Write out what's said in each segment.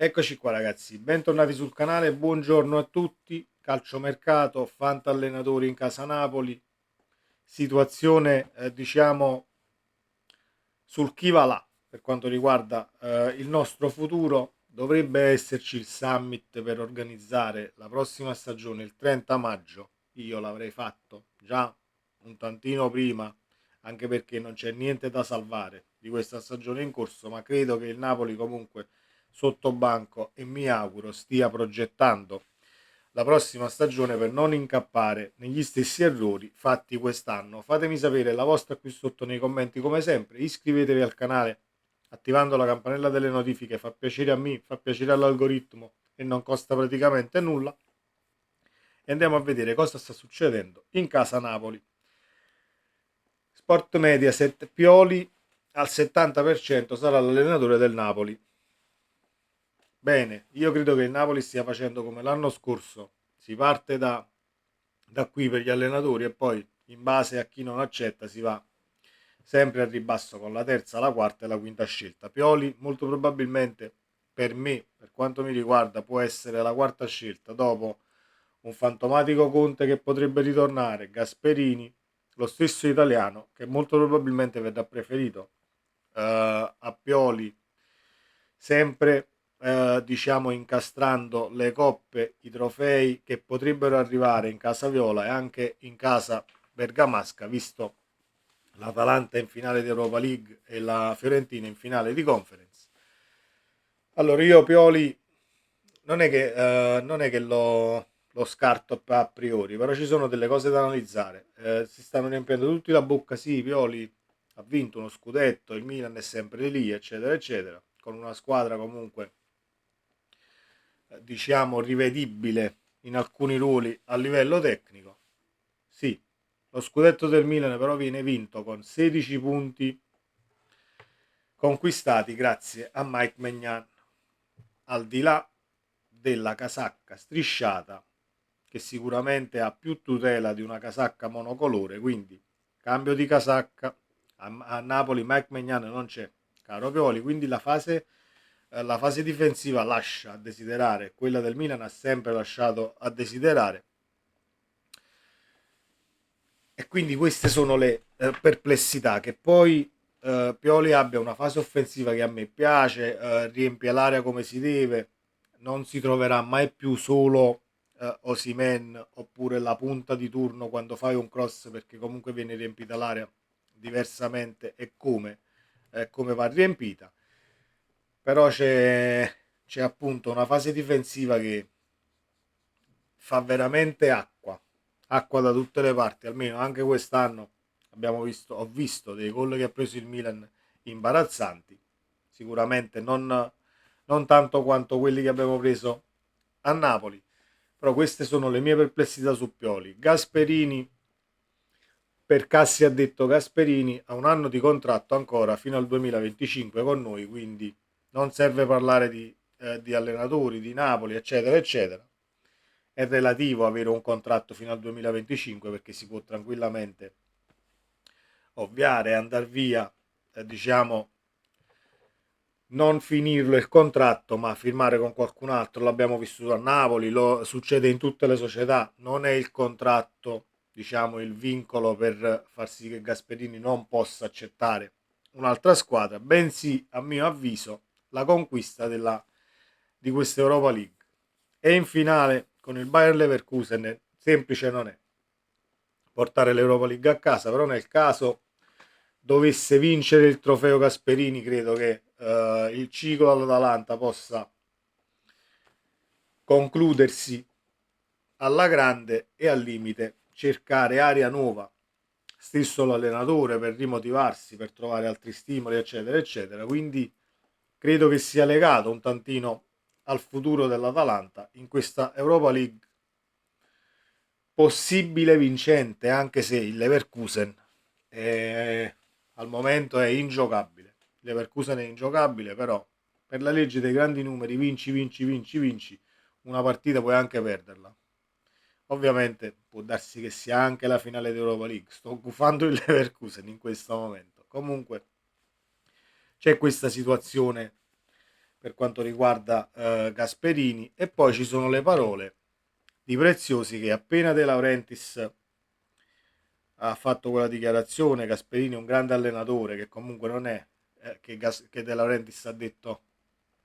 Eccoci qua ragazzi, bentornati sul canale, buongiorno a tutti, calciomercato, fantallenatori in casa Napoli, situazione diciamo sul chi va là per quanto riguarda il nostro futuro. Dovrebbe esserci il summit per organizzare la prossima stagione il 30 maggio, io l'avrei fatto già un tantino prima, anche perché non c'è niente da salvare di questa stagione in corso, ma credo che il Napoli comunque sotto banco e mi auguro stia progettando la prossima stagione per non incappare negli stessi errori fatti quest'anno. Fatemi sapere la vostra qui sotto nei commenti come sempre, iscrivetevi al canale attivando la campanella delle notifiche, fa piacere a me, fa piacere all'algoritmo e non costa praticamente nulla. E andiamo a vedere cosa sta succedendo in casa Napoli. Sport Mediaset, Pioli al 70% sarà l'allenatore del Napoli. Bene, io credo che il Napoli stia facendo come l'anno scorso, si parte da qui per gli allenatori e poi in base a chi non accetta si va sempre al ribasso con la terza, la quarta e la quinta scelta. Pioli molto probabilmente per me, per quanto mi riguarda, può essere la quarta scelta dopo un fantomatico Conte che potrebbe ritornare, Gasperini, lo stesso italiano che molto probabilmente verrà preferito a Pioli, sempre diciamo incastrando le coppe, i trofei che potrebbero arrivare in casa Viola e anche in casa bergamasca, visto l'Atalanta in finale di Europa League e la Fiorentina in finale di Conference. Allora io Pioli non è che lo scarto a priori, però ci sono delle cose da analizzare. Si stanno riempiendo tutti la bocca, sì, Pioli ha vinto uno scudetto, il Milan è sempre lì, eccetera, eccetera, con una squadra comunque diciamo rivedibile in alcuni ruoli a livello tecnico. Sì, lo scudetto del Milan però viene vinto con 16 punti conquistati grazie a Mike Maignan, al di là della casacca strisciata che sicuramente ha più tutela di una casacca monocolore, quindi cambio di casacca, a Napoli Mike Maignan non c'è, caro Pioli, quindi la fase difensiva lascia a desiderare, quella del Milan ha sempre lasciato a desiderare e quindi queste sono le perplessità. Che poi Pioli abbia una fase offensiva che a me piace, riempie l'area come si deve, non si troverà mai più solo Osimhen oppure la punta di turno quando fai un cross, perché comunque viene riempita l'area diversamente e come va riempita. Però c'è appunto una fase difensiva che fa veramente acqua, acqua da tutte le parti, almeno anche quest'anno ho visto dei gol che ha preso il Milan imbarazzanti, sicuramente non tanto quanto quelli che abbiamo preso a Napoli, però queste sono le mie perplessità su Pioli. Gasperini, per Cassi ha detto Gasperini ha un anno di contratto ancora fino al 2025 con noi, quindi non serve parlare di allenatori, di Napoli, eccetera, eccetera. È relativo avere un contratto fino al 2025 perché si può tranquillamente ovviare e andare via, diciamo, non finirlo il contratto ma firmare con qualcun altro. L'abbiamo vissuto a Napoli, lo succede in tutte le società, non è il contratto diciamo il vincolo per far sì che Gasperini non possa accettare un'altra squadra, bensì a mio avviso la conquista di questa Europa League. E in finale con il Bayer Leverkusen semplice non è portare l'Europa League a casa, però nel caso dovesse vincere il trofeo Gasperini credo che il ciclo all'Atalanta possa concludersi alla grande e al limite cercare aria nuova, stesso l'allenatore per rimotivarsi, per trovare altri stimoli, eccetera, eccetera. Quindi credo che sia legato un tantino al futuro dell'Atalanta in questa Europa League possibile vincente, anche se il Leverkusen al momento è ingiocabile. Il Leverkusen è ingiocabile, però per la legge dei grandi numeri vinci, vinci, vinci, vinci, una partita puoi anche perderla. Ovviamente può darsi che sia anche la finale d'Europa League. Sto gufando il Leverkusen in questo momento. Comunque c'è questa situazione per quanto riguarda Gasperini, e poi ci sono le parole di Preziosi che appena De Laurentiis ha fatto quella dichiarazione, Gasperini è un grande allenatore, che comunque non è che De Laurentiis ha detto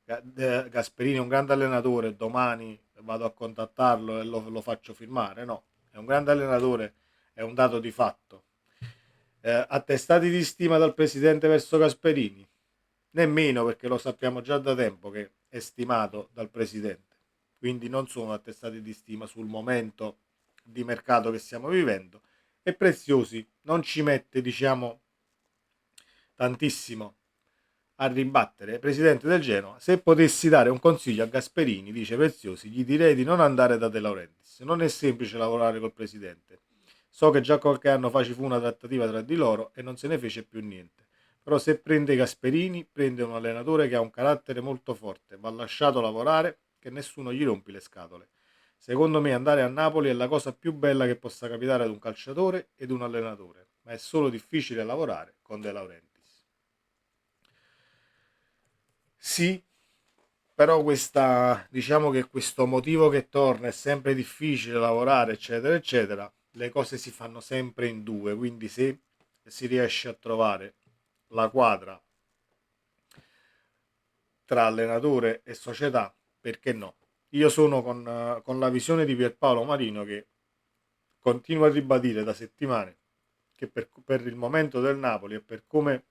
Gasperini è un grande allenatore, domani vado a contattarlo e lo faccio firmare, no, è un grande allenatore, è un dato di fatto. Attestati di stima dal presidente verso Gasperini? Nemmeno, perché lo sappiamo già da tempo che è stimato dal presidente, quindi non sono attestati di stima sul momento di mercato che stiamo vivendo, e Preziosi non ci mette, diciamo, tantissimo a ribattere. Presidente del Genoa, se potessi dare un consiglio a Gasperini, dice Preziosi, gli direi di non andare da De Laurentiis. Non è semplice lavorare col presidente. So che già qualche anno fa ci fu una trattativa tra di loro e non se ne fece più niente. Però se prende Gasperini, prende un allenatore che ha un carattere molto forte, va lasciato lavorare, che nessuno gli rompi le scatole. Secondo me andare a Napoli è la cosa più bella che possa capitare ad un calciatore ed un allenatore, ma è solo difficile lavorare con De Laurentiis. Sì, però diciamo che questo motivo che torna è sempre difficile lavorare, eccetera, eccetera, le cose si fanno sempre in due, quindi se si riesce a trovare la quadra tra allenatore e società, perché no? Io sono con la visione di Pierpaolo Marino, che continua a ribadire da settimane che per il momento del Napoli e per come,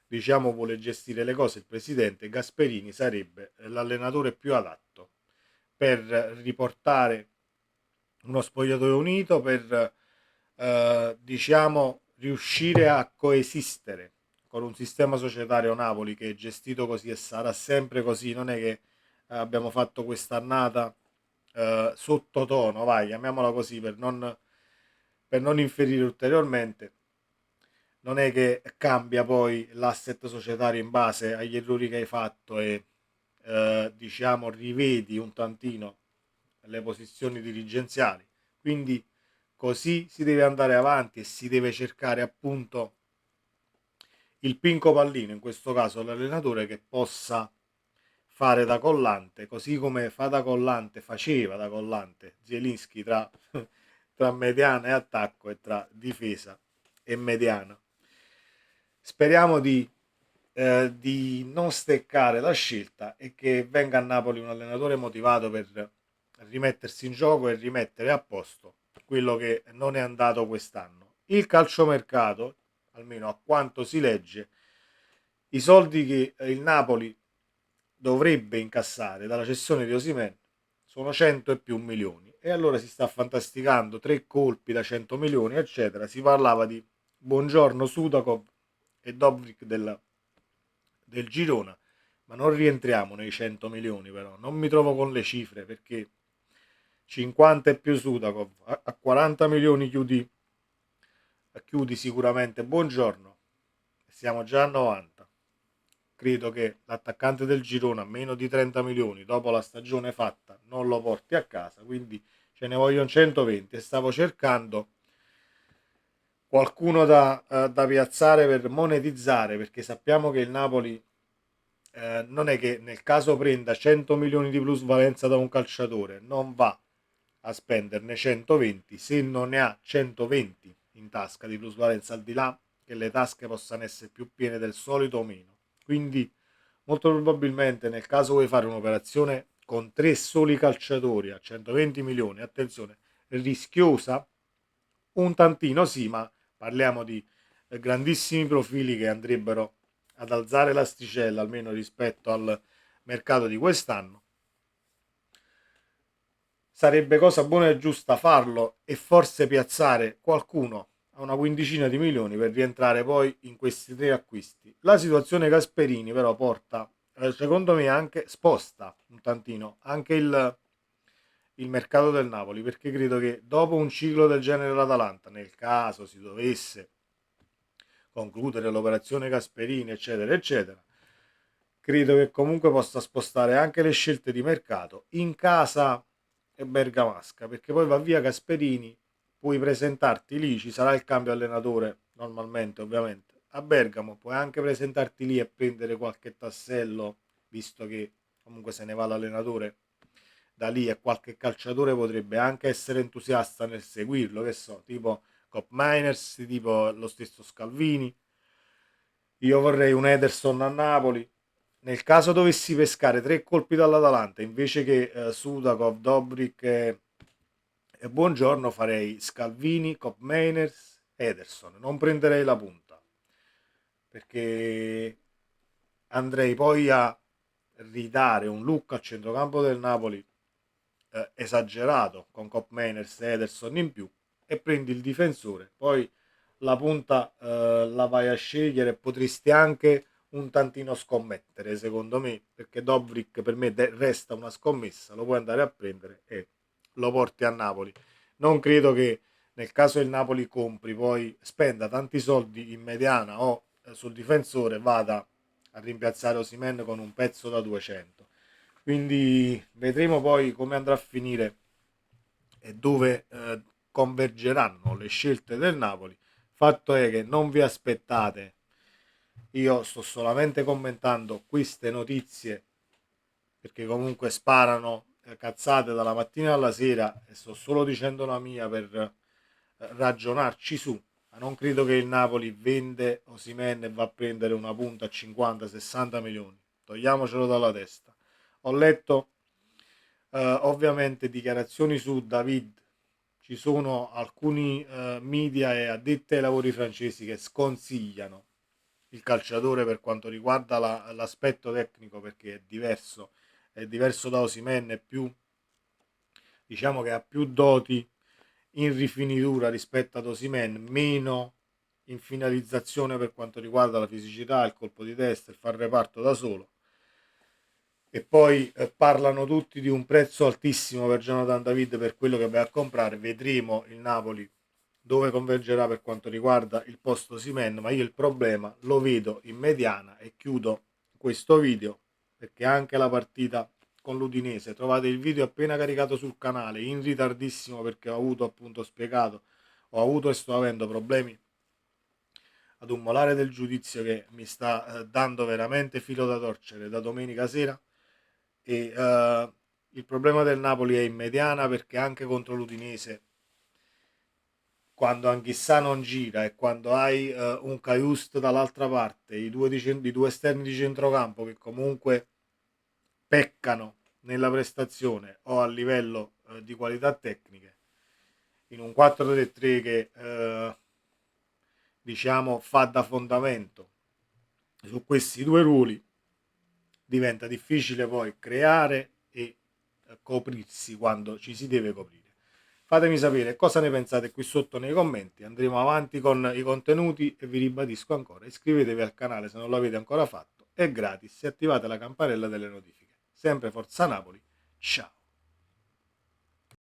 diciamo, vuole gestire le cose il presidente, Gasperini sarebbe l'allenatore più adatto per riportare uno spogliatoio unito, per diciamo riuscire a coesistere con un sistema societario Napoli che è gestito così e sarà sempre così. Non è che abbiamo fatto quest'annata sottotono, vai, chiamiamola così, per non inferire ulteriormente. Non è che cambia poi l'asset societario in base agli errori che hai fatto e diciamo rivedi un tantino le posizioni dirigenziali. Quindi così si deve andare avanti e si deve cercare appunto il pinco pallino, in questo caso l'allenatore, che possa fare da collante, così come fa da collante, faceva da collante Zielinski tra mediana e attacco e tra difesa e mediana. Speriamo di non steccare la scelta e che venga a Napoli un allenatore motivato per rimettersi in gioco e rimettere a posto quello che non è andato quest'anno. Il calciomercato, almeno a quanto si legge, i soldi che il Napoli dovrebbe incassare dalla cessione di Osimhen sono 100 e più milioni, e allora si sta fantasticando tre colpi da 100 milioni eccetera. Si parlava di Buongiorno, Sudakov e Dobrik del Girona, ma non rientriamo nei 100 milioni. Però non mi trovo con le cifre, perché 50 e più Sudakov, a 40 milioni chiudi sicuramente Buongiorno, siamo già a 90. Credo che l'attaccante del Girona a meno di 30 milioni dopo la stagione fatta non lo porti a casa, quindi ce ne vogliono 120 e stavo cercando qualcuno da piazzare per monetizzare, perché sappiamo che il Napoli non è che nel caso prenda 100 milioni di plusvalenza da un calciatore non va a spenderne 120 se non ne ha 120 in tasca di plusvalenza, al di là che le tasche possano essere più piene del solito o meno. Quindi molto probabilmente nel caso vuoi fare un'operazione con tre soli calciatori a 120 milioni, attenzione, rischiosa, un tantino sì, ma parliamo di grandissimi profili che andrebbero ad alzare l'asticella almeno rispetto al mercato di quest'anno. Sarebbe cosa buona e giusta farlo e forse piazzare qualcuno a una quindicina di milioni per rientrare poi in questi tre acquisti. La situazione Gasperini però porta, secondo me, anche sposta un tantino anche il mercato del Napoli, perché credo che dopo un ciclo del genere l'Atalanta, nel caso si dovesse concludere l'operazione Gasperini eccetera eccetera, credo che comunque possa spostare anche le scelte di mercato in casa e bergamasca, perché poi va via Gasperini, puoi presentarti lì, ci sarà il cambio allenatore normalmente ovviamente a Bergamo, puoi anche presentarti lì e prendere qualche tassello visto che comunque se ne va l'allenatore da lì, e qualche calciatore potrebbe anche essere entusiasta nel seguirlo, che so, tipo Cop Miners, tipo lo stesso Scalvini. Io vorrei un Ederson a Napoli. Nel caso dovessi pescare tre colpi dall'Atalanta invece che Sudakov, Dobrik e Buongiorno, farei Scalvini, Cop Mainers, Ederson. Non prenderei la punta perché andrei poi a ridare un look al centrocampo del Napoli esagerato con Cop Mainers e Ederson in più, e prendi il difensore. Poi la punta la vai a scegliere, potresti anche un tantino scommettere secondo me, perché Dobrik per me resta una scommessa, lo puoi andare a prendere e lo porti a Napoli. Non credo che nel caso il Napoli compri, poi spenda tanti soldi in mediana o sul difensore, vada a rimpiazzare Osimhen con un pezzo da 200. Quindi vedremo poi come andrà a finire e dove convergeranno le scelte del Napoli. Fatto è che non vi aspettate, io sto solamente commentando queste notizie perché comunque sparano cazzate dalla mattina alla sera, e sto solo dicendo la mia per ragionarci su. Ma non credo che il Napoli vende Osimhen e va a prendere una punta a 50-60 milioni. Togliamocelo dalla testa. Ho letto ovviamente dichiarazioni su David. Ci sono alcuni media e addetti ai lavori francesi che sconsigliano il calciatore per quanto riguarda l'aspetto tecnico, perché è diverso da Osimhen, è più, diciamo che ha più doti in rifinitura rispetto ad Osimhen, meno in finalizzazione per quanto riguarda la fisicità, il colpo di testa, il far reparto da solo. E poi parlano tutti di un prezzo altissimo per Jonathan David per quello che vai a comprare. Vedremo il Napoli dove convergerà per quanto riguarda il posto Osimhen, ma io il problema lo vedo in mediana. E chiudo questo video perché anche la partita con l'Udinese, trovate il video appena caricato sul canale in ritardissimo, perché ho avuto, appunto spiegato, ho avuto e sto avendo problemi ad un molare del giudizio che mi sta dando veramente filo da torcere da domenica sera. E il problema del Napoli è in mediana, perché anche contro l'Udinese, quando Anghissà non gira e quando hai un Caiust dall'altra parte, i due esterni di centrocampo che comunque peccano nella prestazione o a livello di qualità tecniche, in un 4-3-3 che diciamo fa da fondamento su questi due ruoli, diventa difficile poi creare e coprirsi quando ci si deve coprire. Fatemi sapere cosa ne pensate qui sotto nei commenti. Andremo avanti con i contenuti e vi ribadisco ancora: iscrivetevi al canale se non l'avete ancora fatto, è gratis, e attivate la campanella delle notifiche. Sempre Forza Napoli, ciao!